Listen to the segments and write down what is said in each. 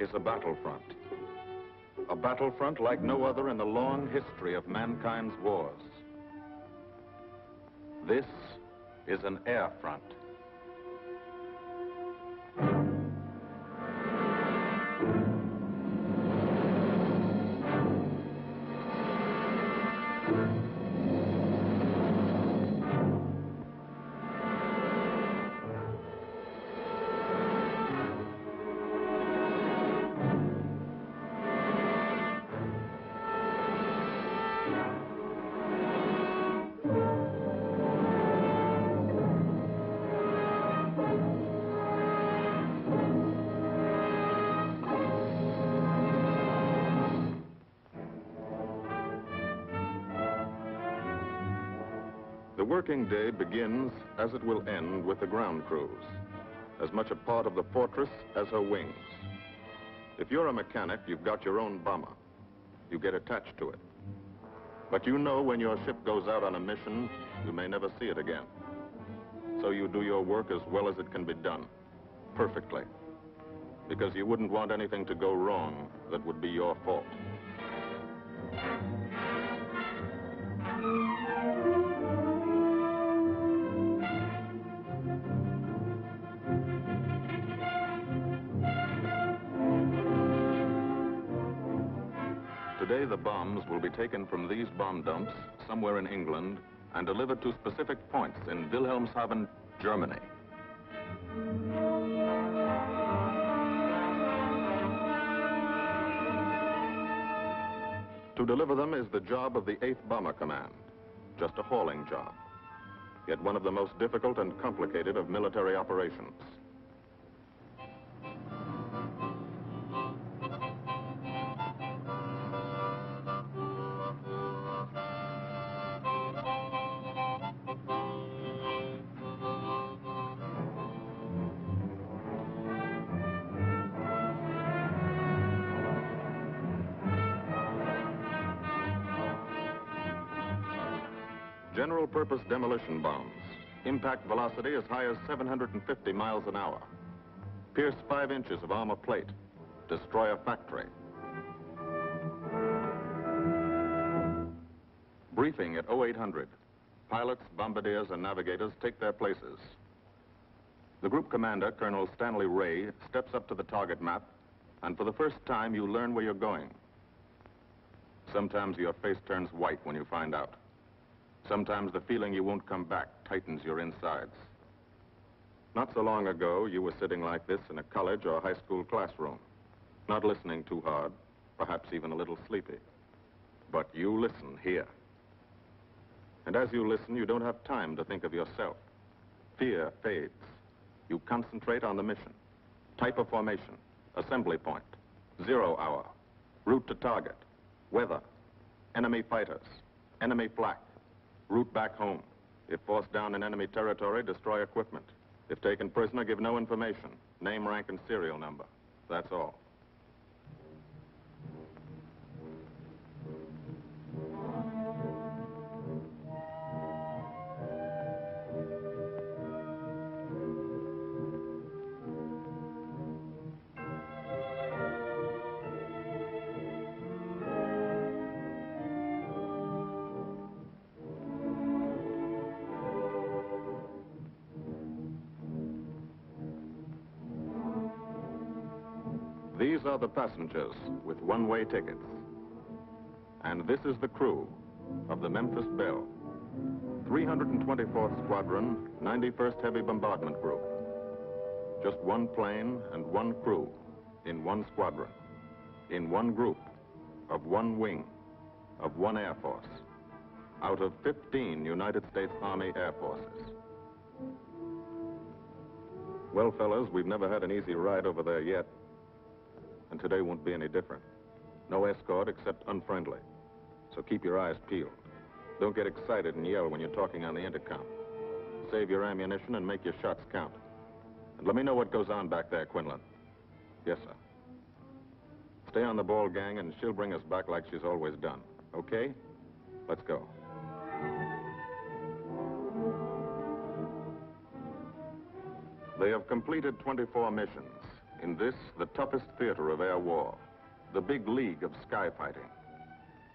is a battlefront. A battlefront like no other in the long history of mankind's wars. This is an air front. The working day begins, as it will end, with the ground crews, as much a part of the fortress as her wings. If you're a mechanic, you've got your own bomber. You get attached to it. But you know when your ship goes out on a mission, you may never see it again. So you do your work as well as it can be done, perfectly. Because you wouldn't want anything to go wrong that would be your fault. Today, the bombs will be taken from these bomb dumps somewhere in England and delivered to specific points in Wilhelmshaven, Germany. To deliver them is the job of the 8th Bomber Command, just a hauling job, yet one of the most difficult and complicated of military operations. General-purpose demolition bombs, impact velocity as high as 750 miles an hour, pierce 5 inches of armor plate, destroy a factory. Briefing at 0800. Pilots, bombardiers, and navigators take their places. The group commander, Colonel Stanley Ray, steps up to the target map, and for the first time, you learn where you're going. Sometimes your face turns white when you find out. Sometimes the feeling you won't come back tightens your insides. Not so long ago, you were sitting like this in a college or high school classroom, not listening too hard, perhaps even a little sleepy. But you listen here. And as you listen, you don't have time to think of yourself. Fear fades. You concentrate on the mission. Type of formation, assembly point, 0 hour, route to target, weather, enemy fighters, enemy flak. Route back home. If forced down in enemy territory, destroy equipment. If taken prisoner, give no information. Name, rank, and serial number. That's all. These are the passengers with one-way tickets. And this is the crew of the Memphis Belle, 324th Squadron, 91st Heavy Bombardment Group. Just one plane and one crew in one squadron, in one group, of one wing, of one Air Force, out of 15 United States Army Air Forces. Well, fellas, we've never had an easy ride over there yet. And today won't be any different. No escort except unfriendly. So keep your eyes peeled. Don't get excited and yell when you're talking on the intercom. Save your ammunition and make your shots count. And let me know what goes on back there, Quinlan. Yes, sir. Stay on the ball, gang, and she'll bring us back like she's always done. Okay? Let's go. They have completed 24 missions, In this, the toughest theater of air war, the big league of sky fighting,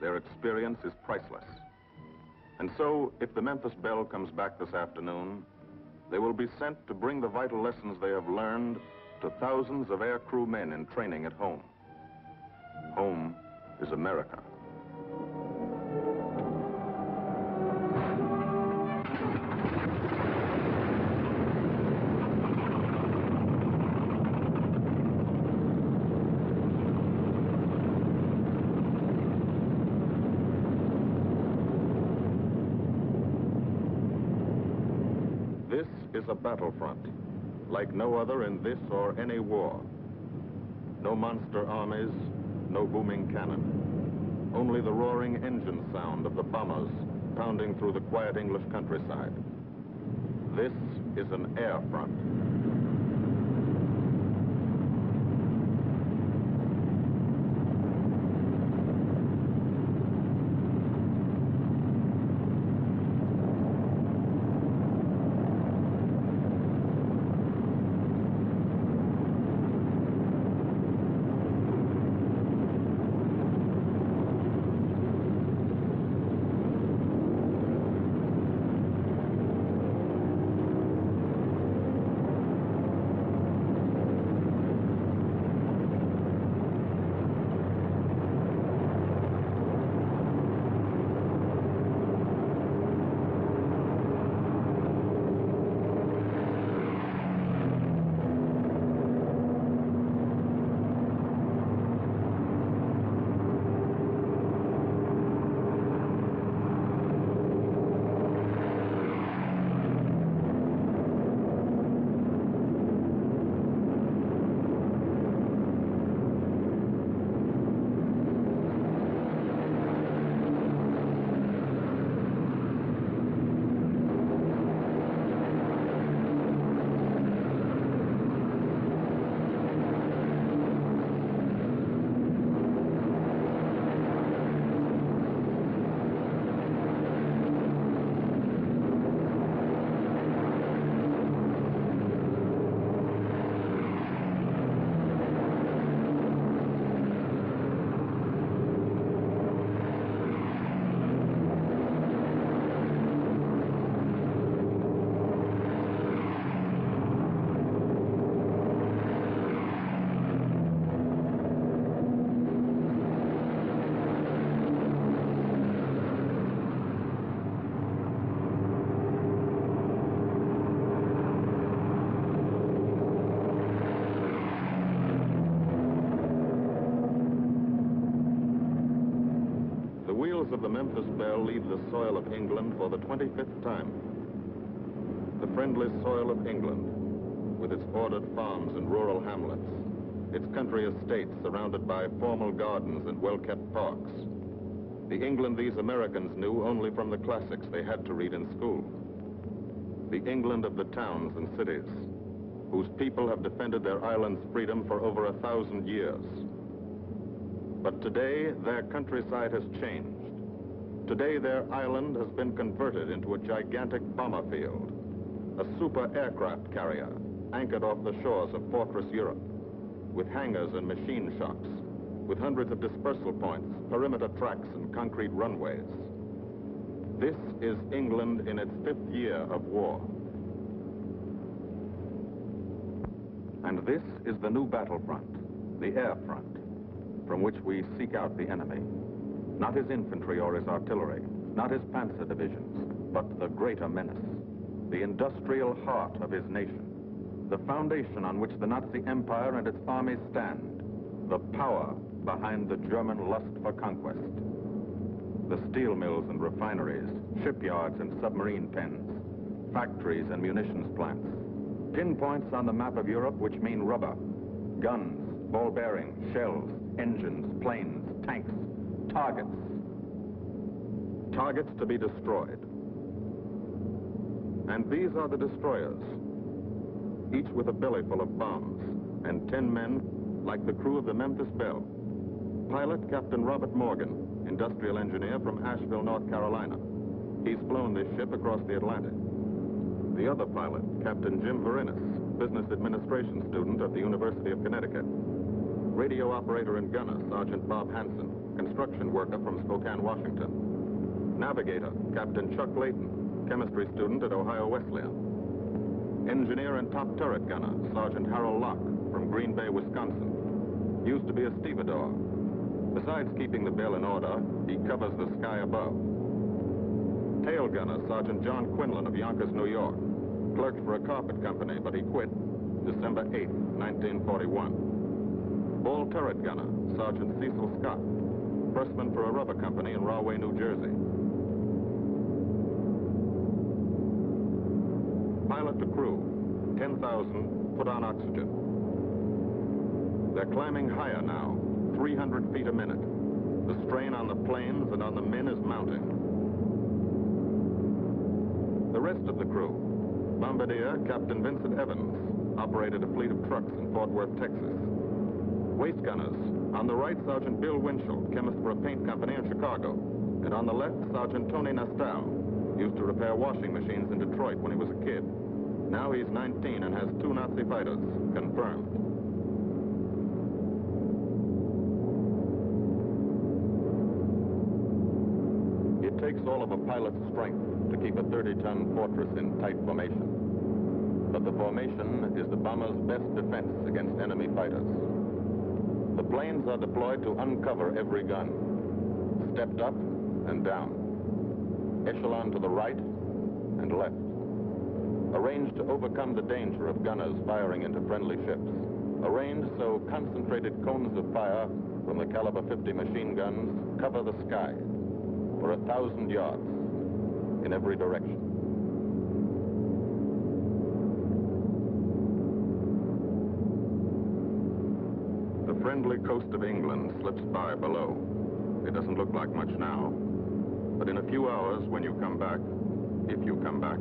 their experience is priceless. And so, if the Memphis Belle comes back this afternoon, they will be sent to bring the vital lessons they have learned to thousands of aircrew men in training at home. Home is America. This is a battlefront, like no other in this or any war. No monster armies, no booming cannon. Only the roaring engine sound of the bombers pounding through the quiet English countryside. This is an air front. Of the Memphis Belle leave the soil of England for the 25th time. The friendly soil of England, with its ordered farms and rural hamlets, its country estates surrounded by formal gardens and well-kept parks. The England these Americans knew only from the classics they had to read in school. The England of the towns and cities, whose people have defended their island's freedom for over 1,000 years. But today, their countryside has changed. Today, their island has been converted into a gigantic bomber field, a super aircraft carrier anchored off the shores of Fortress Europe, with hangars and machine shops, with hundreds of dispersal points, perimeter tracks, and concrete runways. This is England in its 5th year of war. And this is the new battlefront, the air front, from which we seek out the enemy. Not his infantry or his artillery, not his panzer divisions, but the greater menace, the industrial heart of his nation, the foundation on which the Nazi Empire and its armies stand, the power behind the German lust for conquest. The steel mills and refineries, shipyards and submarine pens, factories and munitions plants, pinpoints on the map of Europe which mean rubber, guns, ball bearings, shells, engines, planes, tanks, targets. Targets to be destroyed. And these are the destroyers, each with a belly full of bombs, and 10 men like the crew of the Memphis Belle. Pilot Captain Robert Morgan, industrial engineer from Asheville, North Carolina. He's flown this ship across the Atlantic. The other pilot, Captain Jim Verinis, business administration student at the University of Connecticut. Radio operator and gunner, Sergeant Bob Hanson, construction worker from Spokane, Washington. Navigator, Captain Chuck Layton, chemistry student at Ohio Wesleyan. Engineer and top turret gunner, Sergeant Harold Locke from Green Bay, Wisconsin. Used to be a stevedore. Besides keeping the Belle in order, he covers the sky above. Tail gunner, Sergeant John Quinlan of Yonkers, New York. Clerked for a carpet company, but he quit December 8, 1941. Ball turret gunner, Sergeant Cecil Scott. Firstman for a rubber company in Rahway, New Jersey. Pilot to crew, 10,000, put on oxygen. They're climbing higher now, 300 feet a minute. The strain on the planes and on the men is mounting. The rest of the crew, Bombardier Captain Vincent Evans, operated a fleet of trucks in Fort Worth, Texas. Waist gunners, on the right, Sergeant Bill Winchell, chemist for a paint company in Chicago. And on the left, Sergeant Tony Nastow, used to repair washing machines in Detroit when he was a kid. Now he's 19 and has 2 Nazi fighters, confirmed. It takes all of a pilot's strength to keep a 30-ton fortress in tight formation. But the formation is the bomber's best defense against enemy fighters. The planes are deployed to uncover every gun, stepped up and down, echelon to the right and left, arranged to overcome the danger of gunners firing into friendly ships, arranged so concentrated cones of fire from the caliber 50 machine guns cover the sky for 1,000 yards in every direction. The friendly coast of England slips by below. It doesn't look like much now, but in a few hours when you come back, if you come back,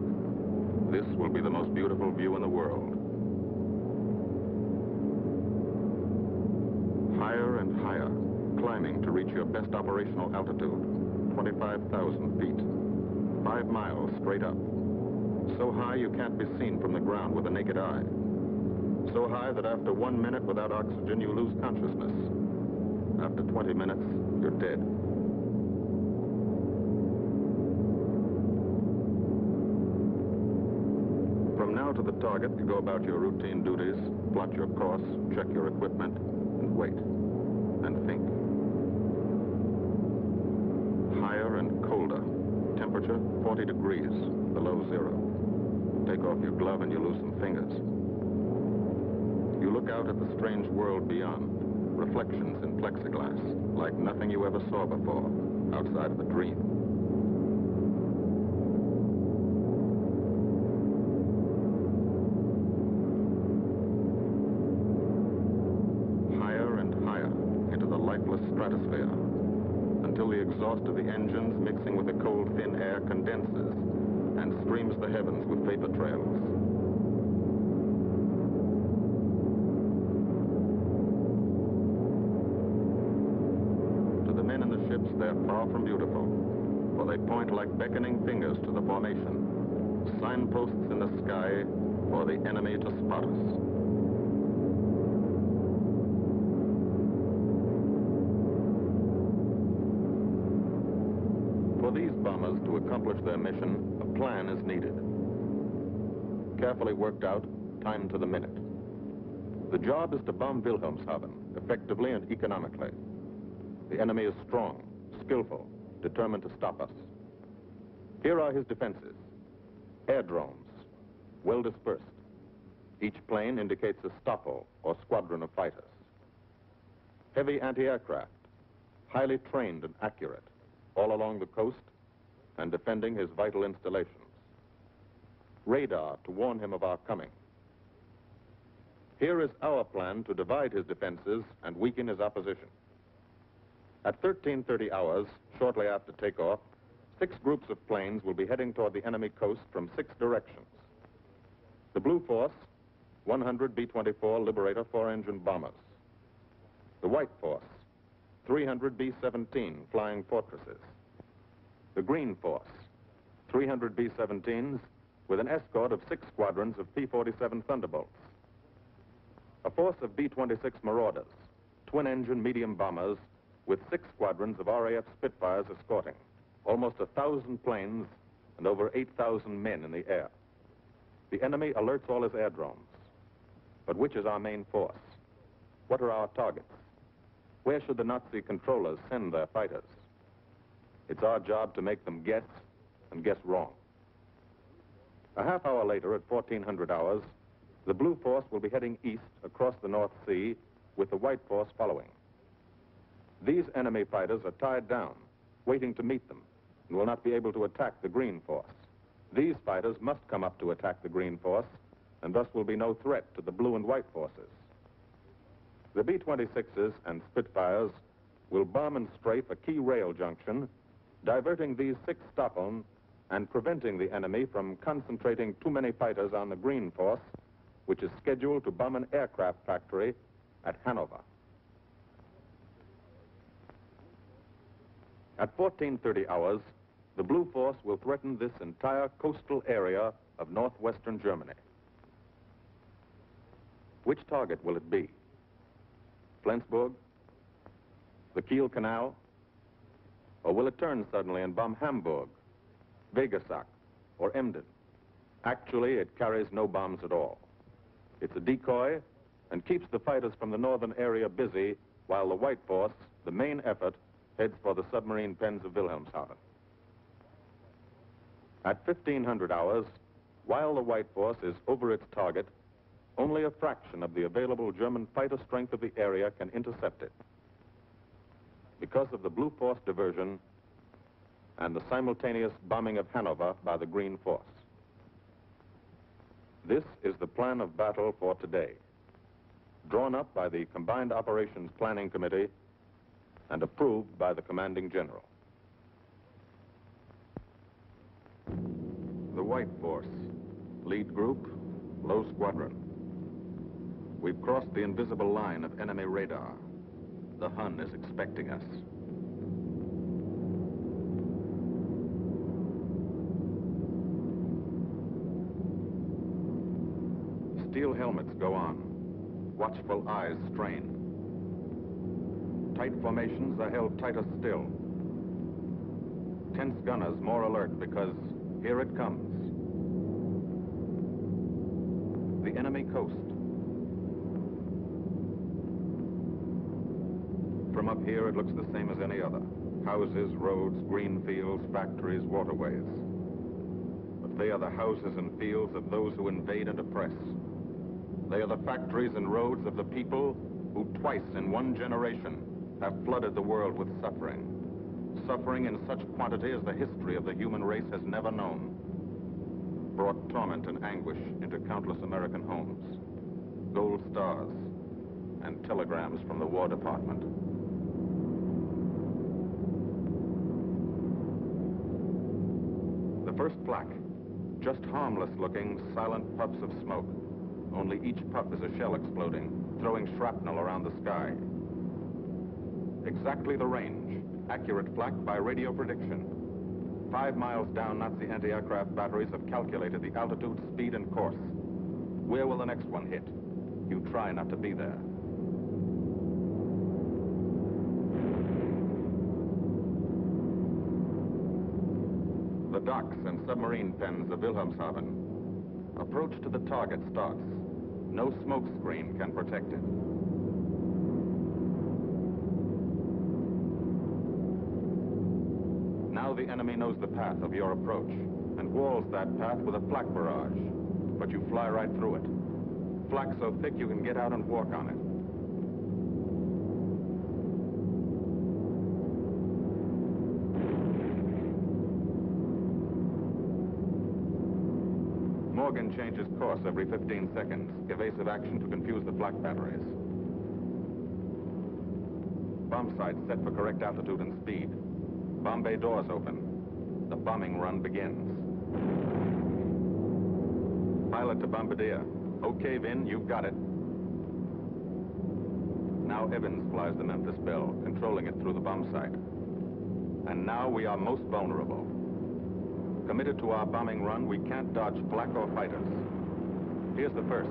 this will be the most beautiful view in the world. Higher and higher, climbing to reach your best operational altitude, 25,000 feet, 5 miles straight up. So high you can't be seen from the ground with the naked eye. So high that after 1 minute without oxygen, you lose consciousness. After 20 minutes, you're dead. From now to the target, you go about your routine duties, plot your course, check your equipment, and wait, and think. Higher and colder. Temperature, 40 degrees, below zero. Take off your glove and you lose some fingers. You look out at the strange world beyond, reflections in plexiglass, like nothing you ever saw before, outside of a dream. Higher and higher into the lifeless stratosphere, until the exhaust of the engines mixing with the cold, thin air condenses and streams the heavens with vapor trails. To the men in the ships, they're far from beautiful, for they point like beckoning fingers to the formation, signposts in the sky for the enemy to spot us. For these bombers to accomplish their mission, a plan is needed. Carefully worked out, timed to the minute. The job is to bomb Wilhelmshaven effectively and economically. The enemy is strong, skillful, determined to stop us. Here are his defenses. Airdromes, well dispersed. Each plane indicates a stoppo or squadron of fighters. Heavy anti-aircraft, highly trained and accurate, all along the coast and defending his vital installations. Radar to warn him of our coming. Here is our plan to divide his defenses and weaken his opposition. At 13:30 hours, shortly after takeoff, 6 groups of planes will be heading toward the enemy coast from 6 directions. The Blue Force, 100 B-24 Liberator 4-engine bombers. The White Force, 300 B-17 Flying Fortresses. The Green Force, 300 B-17s with an escort of 6 squadrons of P-47 Thunderbolts. A force of B-26 Marauders, twin-engine medium bombers, with 6 squadrons of RAF Spitfires escorting. Almost 1,000 planes and over 8,000 men in the air. The enemy alerts all his aerodromes. But which is our main force? What are our targets? Where should the Nazi controllers send their fighters? It's our job to make them guess, and guess wrong. A half hour later, at 1400 hours, the Blue Force will be heading east across the North Sea, with the White Force following. These enemy fighters are tied down, waiting to meet them, and will not be able to attack the Green Force. These fighters must come up to attack the Green Force, and thus will be no threat to the Blue and White Forces. The B-26s and Spitfires will bomb and strafe a key rail junction, diverting these 6 Stockholm and preventing the enemy from concentrating too many fighters on the Green Force, which is scheduled to bomb an aircraft factory at Hanover. At 1430 hours, the Blue Force will threaten this entire coastal area of northwestern Germany. Which target will it be? Flensburg? The Kiel Canal? Or will it turn suddenly and bomb Hamburg, Wegesack, or Emden? Actually, it carries no bombs at all. It's a decoy and keeps the fighters from the northern area busy while the White Force, the main effort, heads for the submarine pens of Wilhelmshaven. At 1500 hours, while the White Force is over its target, only a fraction of the available German fighter strength of the area can intercept it. Because of the Blue Force diversion and the simultaneous bombing of Hanover by the Green Force. This is the plan of battle for today, drawn up by the Combined Operations Planning Committee and approved by the Commanding General. The White Force, lead group, low squadron. We've crossed the invisible line of enemy radar. The Hun is expecting us. Steel helmets go on. Watchful eyes strain. Tight formations are held tighter still. Tense gunners more alert because here it comes. The enemy coast. From up here, it looks the same as any other. Houses, roads, green fields, factories, waterways. But they are the houses and fields of those who invade and oppress. They are the factories and roads of the people who twice in one generation have flooded the world with suffering. Suffering in such quantity as the history of the human race has never known. Brought torment and anguish into countless American homes. Gold stars and telegrams from the War Department. The first flak, just harmless-looking, silent puffs of smoke. Only each puff is a shell exploding, throwing shrapnel around the sky. Exactly the range, accurate flak by radio prediction. 5 miles down, Nazi anti-aircraft batteries have calculated the altitude, speed, and course. Where will the next one hit? You try not to be there. The docks and submarine pens of Wilhelmshaven. Approach to the target starts. No smoke screen can protect it. Now the enemy knows the path of your approach and walls that path with a flak barrage, but you fly right through it. Flak so thick you can get out and walk on it. Morgan changes course every 15 seconds, evasive action to confuse the flak batteries. Bomb sights set for correct altitude and speed. Bomb bay doors open. The bombing run begins. Pilot to bombardier. Okay, Vin, you've got it. Now Evans flies the Memphis Belle, controlling it through the bomb sight. And now we are most vulnerable. Committed to our bombing run, we can't dodge flak or fighters. Here's the first.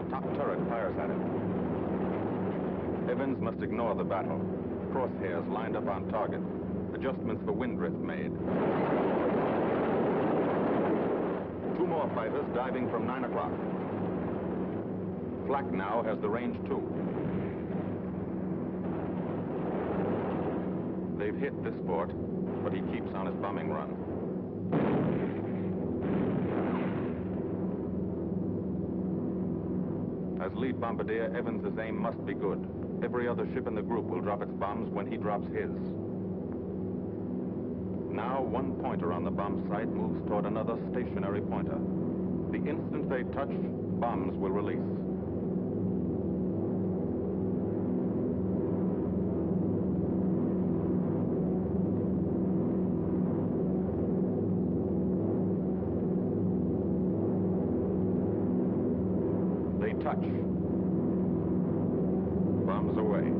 Top turret fires at him. Evans must ignore the battle. Crosshairs lined up on target. Adjustments for wind drift made. Two more fighters diving from 9 o'clock. Flak now has the range too. They've hit this fort, but he keeps on his bombing run. As lead bombardier, Evans' aim must be good. Every other ship in the group will drop its bombs when he drops his. Now one pointer on the bomb site moves toward another stationary pointer. The instant they touch, bombs will release. They touch. Bombs away.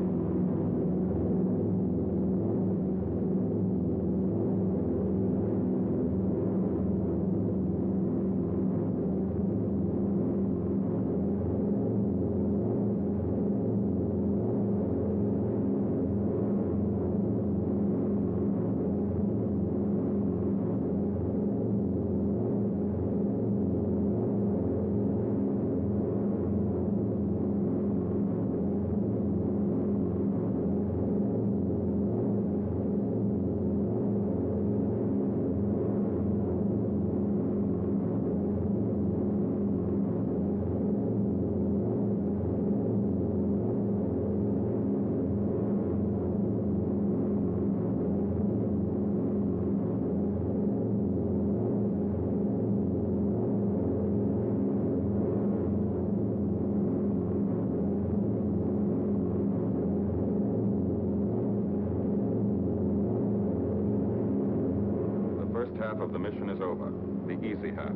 First half of the mission is over, the easy half.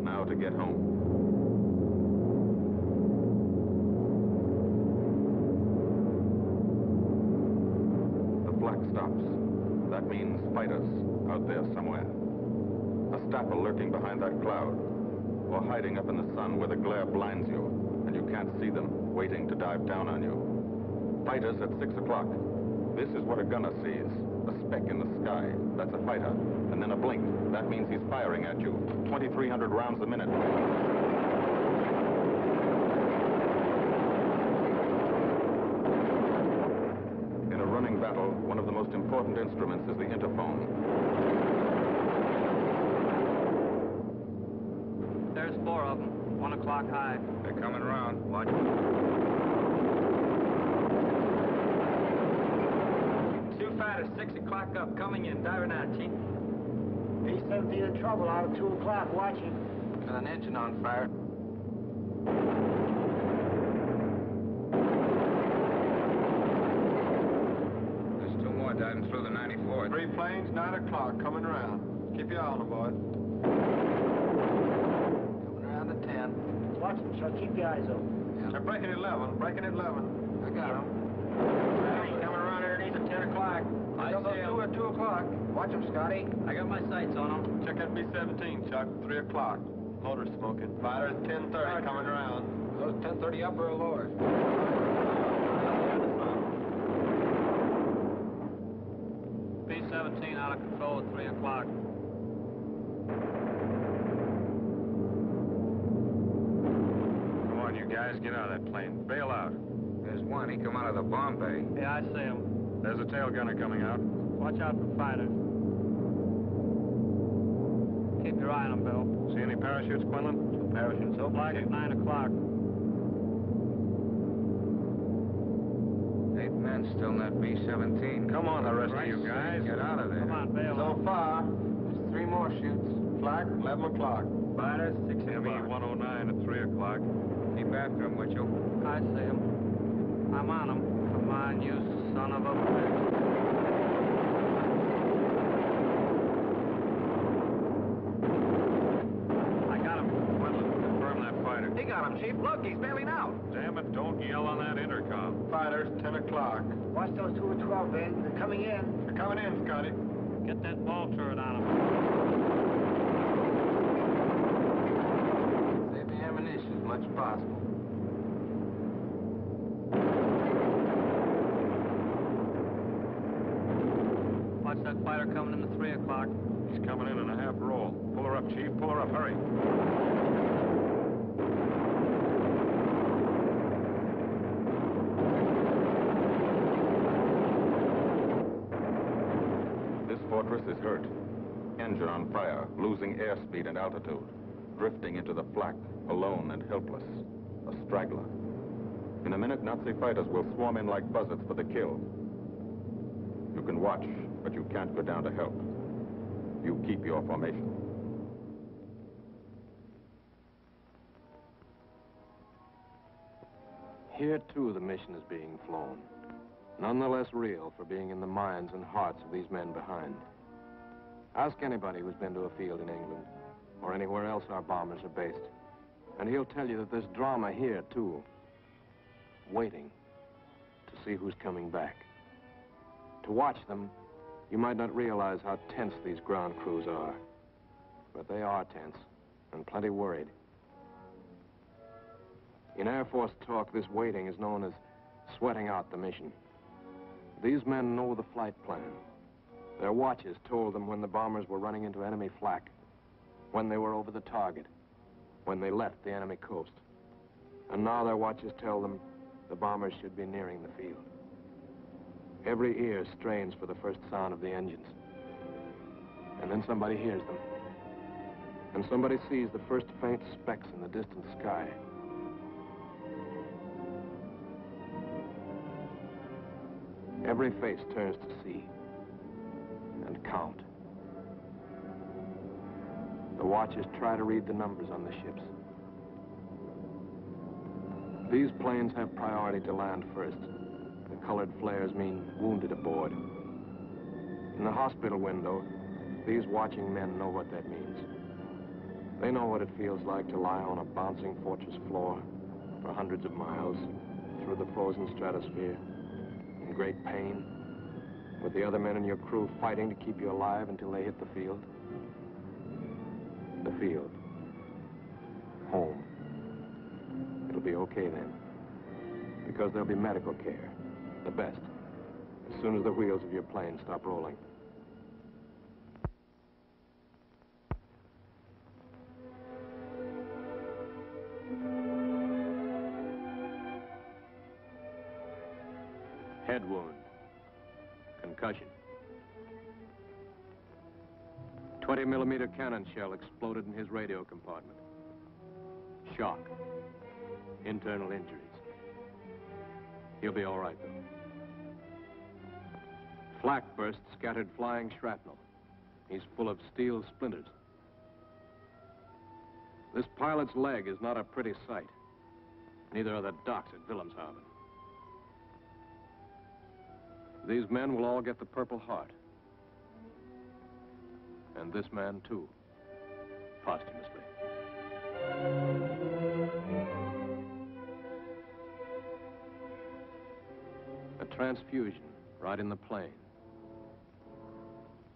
Now to get home. The flak stops. That means fighters out there somewhere. A stapper lurking behind that cloud, or hiding up in the sun where the glare blinds you, and you can't see them, waiting to dive down on you. Fighters at 6 o'clock. This is what a gunner sees. A speck in the sky. That's a fighter. And then a blink. That means he's firing at you. 2,300 rounds a minute. In a running battle, one of the most important instruments is the interphone. There's 4 of them. 1 o'clock high. They're coming around. Watch. Fighters, 6 o'clock up, coming in, diving out, Chief. B-17 in trouble out at 2 o'clock, watching. Got an engine on fire. There's 2 more diving through the 94th. 3 planes, 9 o'clock, coming around. Keep your eye on them, boys. Coming around to 10. Watch them, Chuck. Keep your eyes open. Yeah. They're breaking at 11, breaking at 11. I got them. Coming around underneath at 10 o'clock. I got those see 'em. 2 at 2 o'clock. Watch them, Scotty. I got my sights on them. Check that B-17, Chuck. 3 o'clock. Motor smoking. Fighters 10:30 coming around. Those 10:30 upper or lower? B-17 out of control at 3 o'clock. Come on, you guys, get out of that plane. Bail out. There's one. He come out of the bomb bay. Yeah, I see him. There's a tail gunner coming out. Watch out for fighters. Keep your eye on them, Bill. See any parachutes, Quinlan? Parachutes so black at 9 o'clock. 8 men still in that B-17. Come on, the rest of you guys. Get out of there. Come on, Belle. So far, there's 3 more shoots. Flak, 11 o'clock. Fighters, 6 o'clock. ME-109 at 3 o'clock. Keep after him, Mitchell. I see him. I'm on him. Come on, you son of a bitch. I got him. Quinlan, confirm that fighter. He got him. on, Chief. Look, he's bailing out. Damn it, don't yell on that intercom. Fighters, 10 o'clock. Watch those 2 and 12, Ben. They're coming in. They're coming in, Scotty. Get that ball turret on him. Save the ammunition as much as possible. Watch that fighter coming in at 3 o'clock. He's coming in a half roll. Pull her up, Chief. Pull her up. Hurry. This fortress is hurt. Engine on fire, losing airspeed and altitude, drifting into the flak, alone and helpless. A straggler. In a minute, Nazi fighters will swarm in like buzzards for the kill. You can watch, but you can't go down to help. You keep your formation. Here, too, the mission is being flown. None the less real for being in the minds and hearts of these men behind. Ask anybody who's been to a field in England, or anywhere else our bombers are based, and he'll tell you that there's drama here, too. Waiting to see who's coming back. To watch them, you might not realize how tense these ground crews are. But they are tense, and plenty worried. In Air Force talk, this waiting is known as sweating out the mission. These men know the flight plan. Their watches told them when the bombers were running into enemy flak, when they were over the target, when they left the enemy coast. And now their watches tell them the bombers should be nearing the field. Every ear strains for the first sound of the engines. And then somebody hears them. And somebody sees the first faint specks in the distant sky. Every face turns to see and count. The watchers try to read the numbers on the ships. These planes have priority to land first. The colored flares mean wounded aboard. In the hospital window, these watching men know what that means. They know what it feels like to lie on a bouncing fortress floor for hundreds of miles through the frozen stratosphere in great pain, with the other men in your crew fighting to keep you alive until they hit the field. The field. Home. It'll be okay then, because there'll be medical care. The best, as soon as the wheels of your plane stop rolling. Head wound. Concussion. 20-millimeter cannon shell exploded in his radio compartment. Shock. Internal injuries. He'll be all right, though. Flak burst scattered flying shrapnel. He's full of steel splinters. This pilot's leg is not a pretty sight. Neither are the docks at Wilhelmshaven. These men will all get the Purple Heart. And this man, too, posthumously. A transfusion right in the plane.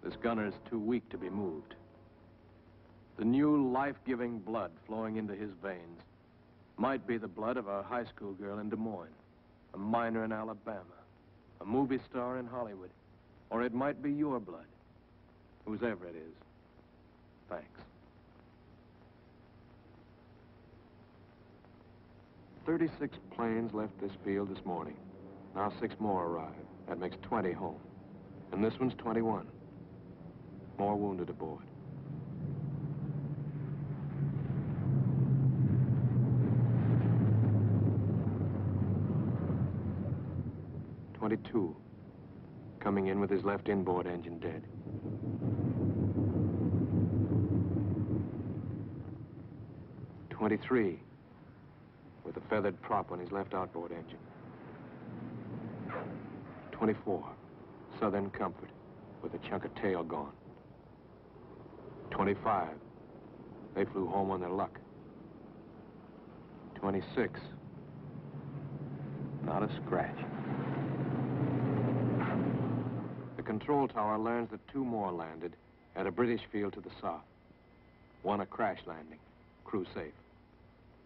This gunner's too weak to be moved. The new life-giving blood flowing into his veins might be the blood of a high school girl in Des Moines, a miner in Alabama, a movie star in Hollywood, or it might be your blood, whosever it is. Thanks. 36 planes left this field this morning. Now 6 more arrive. That makes 20 home. And this one's 21. More wounded aboard. .22, coming in with his left inboard engine dead. .23, with a feathered prop on his left outboard engine. 24, Southern Comfort, with a chunk of tail gone. 25, they flew home on their luck. 26. Not a scratch. The control tower learns that 2 more landed at a British field to the south. 1 a crash landing, crew safe.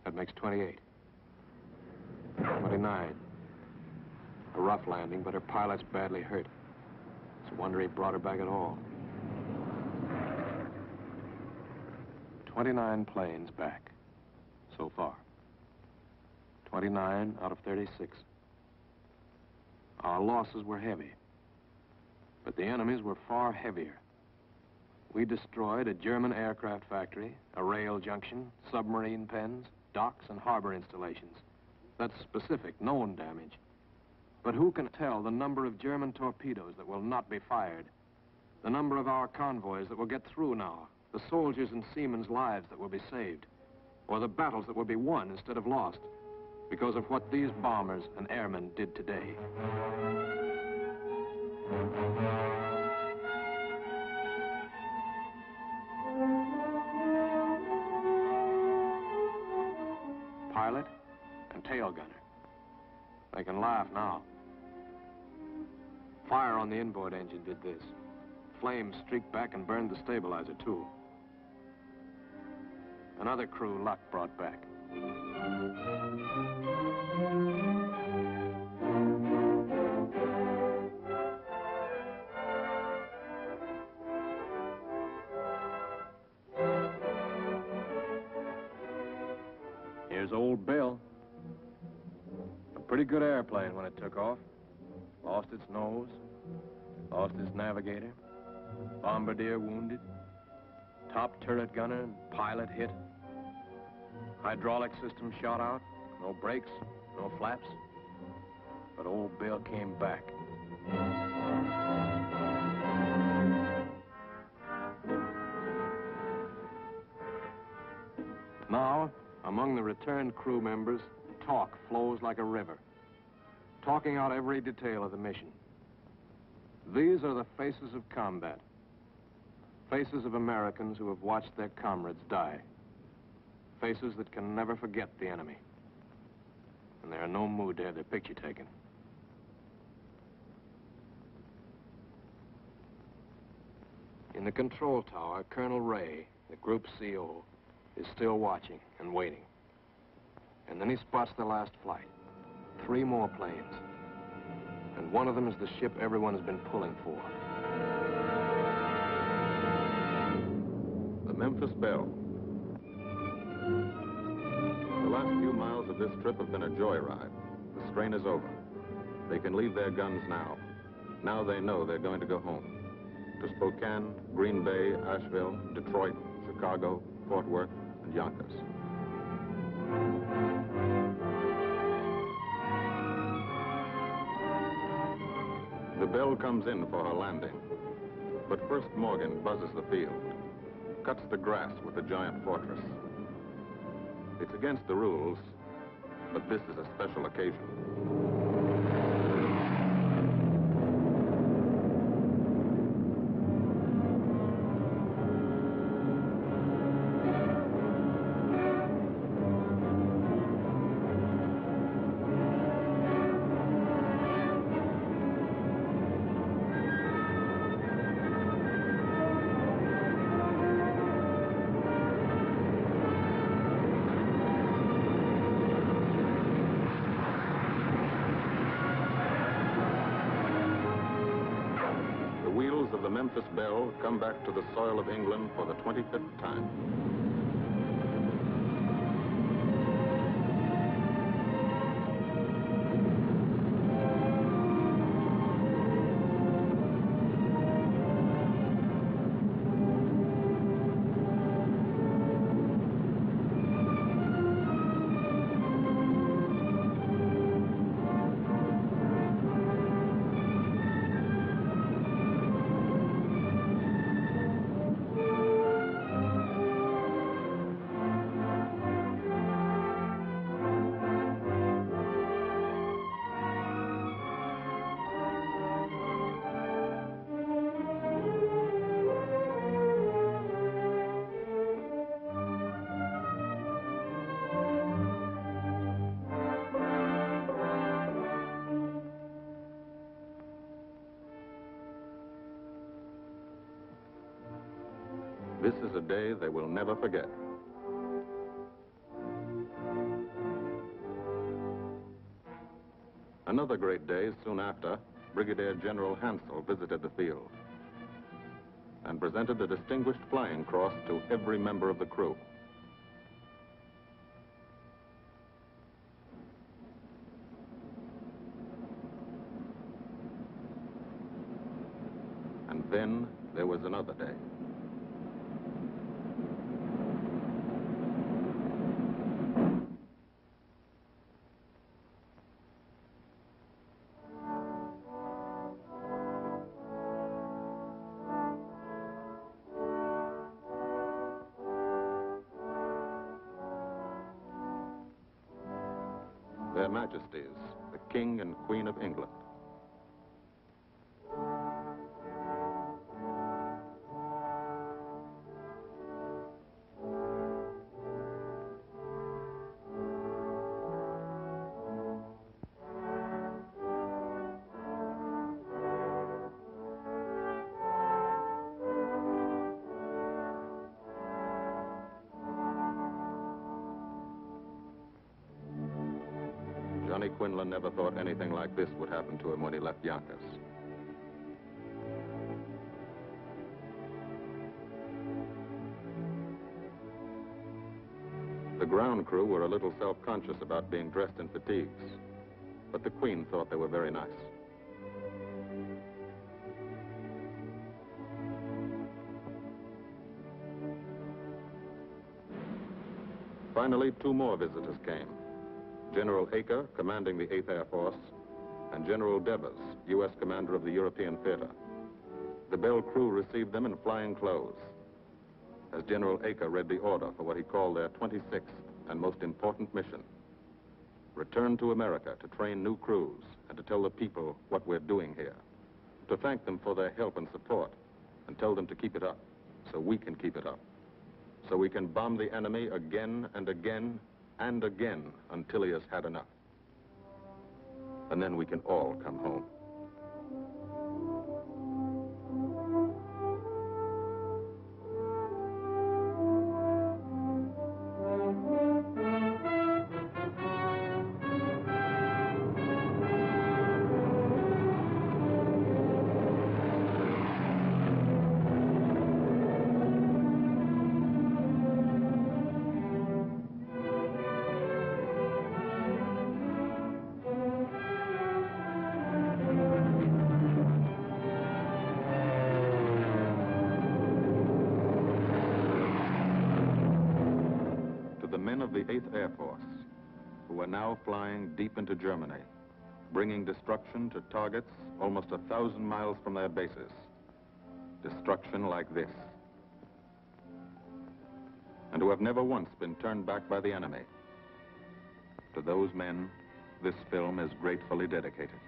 That makes 28. 29. A rough landing, but her pilot's badly hurt. It's a wonder he brought her back at all. 29 planes back, so far. 29 out of 36. Our losses were heavy, but the enemy's were far heavier. We destroyed a German aircraft factory, a rail junction, submarine pens, docks, and harbor installations. That's specific, known damage. But who can tell the number of German torpedoes that will not be fired? The number of our convoys that will get through now? The soldiers and seamen's lives that will be saved? Or the battles that will be won instead of lost because of what these bombers and airmen did today? Pilot and tail gunner. They can laugh now. Fire on the inboard engine did this. Flames streaked back and burned the stabilizer, too. Another crew luck brought back. Here's old Belle. A pretty good airplane when it took off. Lost its nose, lost its navigator, bombardier wounded, top turret gunner and pilot hit. Hydraulic system shot out, no brakes, no flaps. But old Belle came back. Now, among the returned crew members, talk flows like a river, talking out every detail of the mission. These are the faces of combat, faces of Americans who have watched their comrades die, faces that can never forget the enemy, and they're in no mood to have their picture taken. In the control tower, Colonel Ray, the group CO, is still watching and waiting. And then he spots the last flight. 3 more planes. And one of them is the ship everyone has been pulling for. The Memphis Belle. The last few miles of this trip have been a joyride. The strain is over. They can leave their guns now. Now they know they're going to go home. To Spokane, Green Bay, Asheville, Detroit, Chicago, Fort Worth, and Yonkers. The Belle comes in for her landing. But first Morgan buzzes the field, cuts the grass with the giant fortress. It's against the rules, but this is a special occasion. The Memphis Belle come back to the soil of England for the 25th time. This is a day they will never forget. Another great day soon after, Brigadier General Hansel visited the field and presented the Distinguished Flying Cross to every member of the crew. And then there was another day. Their Majesties, the King and Queen of England. Johnny Quinlan never thought anything like this would happen to him when he left Yonkers. The ground crew were a little self-conscious about being dressed in fatigues, but the Queen thought they were very nice. Finally, two more visitors came. General Acre, commanding the 8th Air Force, and General Devers, U.S. commander of the European Theater. The Belle crew received them in flying clothes, as General Acre read the order for what he called their 26th and most important mission. Return to America to train new crews and to tell the people what we're doing here. To thank them for their help and support and tell them to keep it up so we can keep it up. So we can bomb the enemy again and again and again until he has had enough. And then we can all come home. The men of the 8th Air Force, who are now flying deep into Germany, bringing destruction to targets almost 1,000 miles from their bases. Destruction like this. And who have never once been turned back by the enemy. To those men, this film is gratefully dedicated.